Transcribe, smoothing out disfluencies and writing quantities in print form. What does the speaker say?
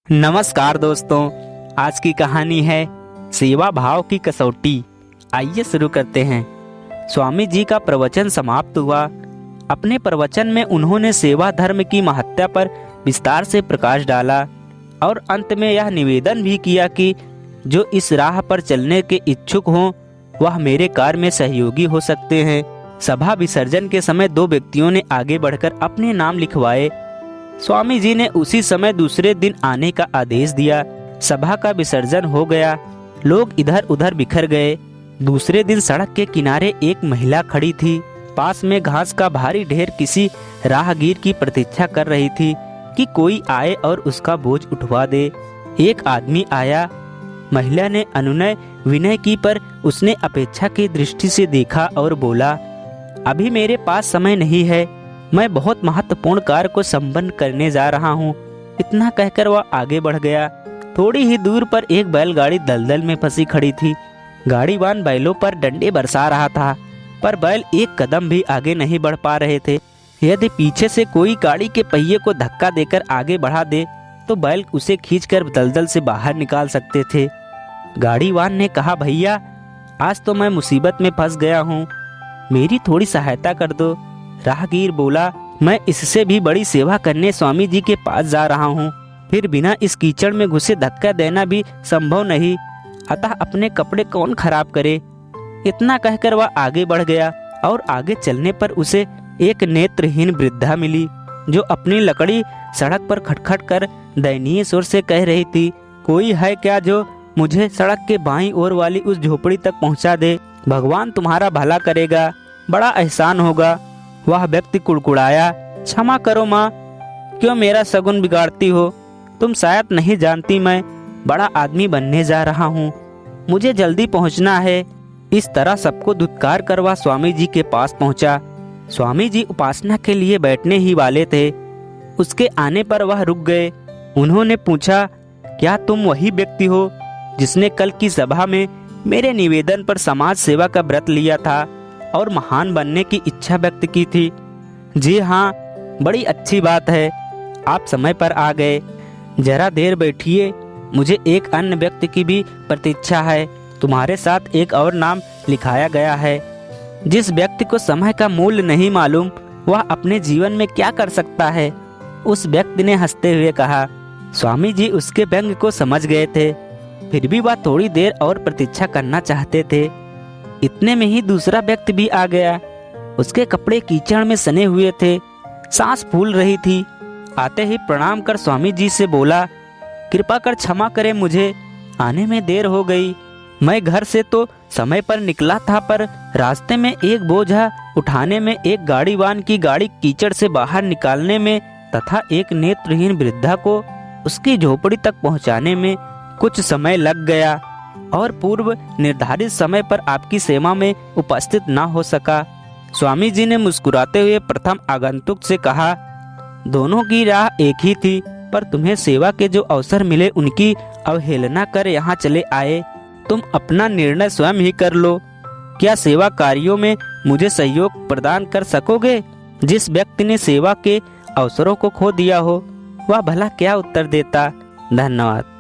नमस्कार दोस्तों, आज की कहानी है सेवा भाव की कसौटी। आइए शुरू करते हैं। स्वामी जी का प्रवचन समाप्त हुआ। अपने प्रवचन में उन्होंने सेवा धर्म की महत्ता पर विस्तार से प्रकाश डाला और अंत में यह निवेदन भी किया कि जो इस राह पर चलने के इच्छुक हों वह मेरे कार्य में सहयोगी हो सकते हैं। सभा विसर्जन के समय दो व्यक्तियों ने आगे बढ़कर अपने नाम लिखवाए। स्वामी जी ने उसी समय दूसरे दिन आने का आदेश दिया। सभा का विसर्जन हो गया। लोग इधर उधर बिखर गए। दूसरे दिन सड़क के किनारे एक महिला खड़ी थी। पास में घास का भारी ढेर किसी राहगीर की प्रतीक्षा कर रही थी कि कोई आए और उसका बोझ उठवा दे। एक आदमी आया। महिला ने अनुनय विनय की, पर उसने अपेक्षा की दृष्टि से देखा और बोला, अभी मेरे पास समय नहीं है, मैं बहुत महत्वपूर्ण कार्य को संपन्न करने जा रहा हूँ। इतना कहकर वह आगे बढ़ गया। थोड़ी ही दूर पर एक बैलगाड़ी दलदल में फंसी खड़ी थी। गाड़ीवान बैलों पर डंडे बरसा रहा था, पर बैल एक कदम भी आगे नहीं बढ़ पा रहे थे। यदि पीछे से कोई गाड़ी के पहिए को धक्का देकर आगे बढ़ा दे तो बैल उसे खींचकर दलदल से बाहर निकाल सकते थे। गाड़ीवान ने कहा, भैया आज तो मैं मुसीबत में फंस गया हूँ, मेरी थोड़ी सहायता कर दो। राहगीर बोला, मैं इससे भी बड़ी सेवा करने स्वामी जी के पास जा रहा हूँ, फिर बिना इस कीचड़ में घुसे धक्का देना भी संभव नहीं, अतः अपने कपड़े कौन खराब करे। इतना कहकर वह आगे बढ़ गया और आगे चलने पर उसे एक नेत्रहीन वृद्धा मिली, जो अपनी लकड़ी सड़क पर खटखट कर दयनीय स्वर से कह रही थी, कोई है क्या जो मुझे सड़क के बाईं ओर वाली उस झोपड़ी तक पहुँचा दे। भगवान तुम्हारा भला करेगा, बड़ा एहसान होगा। वह व्यक्ति कुड़कुड़ाया, क्षमा करो माँ, क्यों मेरा सगुन बिगाड़ती हो। तुम शायद नहीं जानती मैं बड़ा आदमी बनने जा रहा हूँ, मुझे जल्दी पहुँचना है। इस तरह सबको धुतकार कर वह स्वामी जी के पास पहुँचा। स्वामी जी उपासना के लिए बैठने ही वाले थे। उसके आने पर वह रुक गए। उन्होंने पूछा, क्या तुम वही व्यक्ति हो जिसने कल की सभा में मेरे निवेदन पर समाज सेवा का व्रत लिया था और महान बनने की इच्छा व्यक्त की थी। जी हाँ, बड़ी अच्छी बात है, आप समय पर आ गए। जरा देर बैठिए, मुझे एक अन्य व्यक्ति की भी प्रतीक्षा है। तुम्हारे साथ एक और नाम लिखाया गया है। जिस व्यक्ति को समय का मूल्य नहीं मालूम वह अपने जीवन में क्या कर सकता है, उस व्यक्ति ने हंसते हुए कहा। स्वामी जी उसके व्यंग को समझ गए थे, फिर भी वह थोड़ी देर और प्रतीक्षा करना चाहते थे। इतने में ही दूसरा व्यक्ति भी आ गया। उसके कपड़े कीचड़ में सने हुए थे, सांस फूल रही थी। आते ही प्रणाम कर स्वामी जी से बोला, कृपा कर क्षमा करें, मुझे आने में देर हो गई। मैं घर से तो समय पर निकला था, पर रास्ते में एक बोझा उठाने में, एक गाड़ीवान की गाड़ी कीचड़ से बाहर निकालने में तथा एक नेत्रहीन वृद्धा को उसकी झोपड़ी तक पहुंचाने में कुछ समय लग गया और पूर्व निर्धारित समय पर आपकी सेवा में उपस्थित न हो सका। स्वामी जी ने मुस्कुराते हुए प्रथम आगंतुक से कहा, दोनों की राह एक ही थी, पर तुम्हें सेवा के जो अवसर मिले उनकी अवहेलना कर यहाँ चले आए। तुम अपना निर्णय स्वयं ही कर लो। क्या सेवा कार्यों में मुझे सहयोग प्रदान कर सकोगे? जिस व्यक्ति ने सेवा के अवसरों को खो दिया हो वह भला क्या उत्तर देता। धन्यवाद।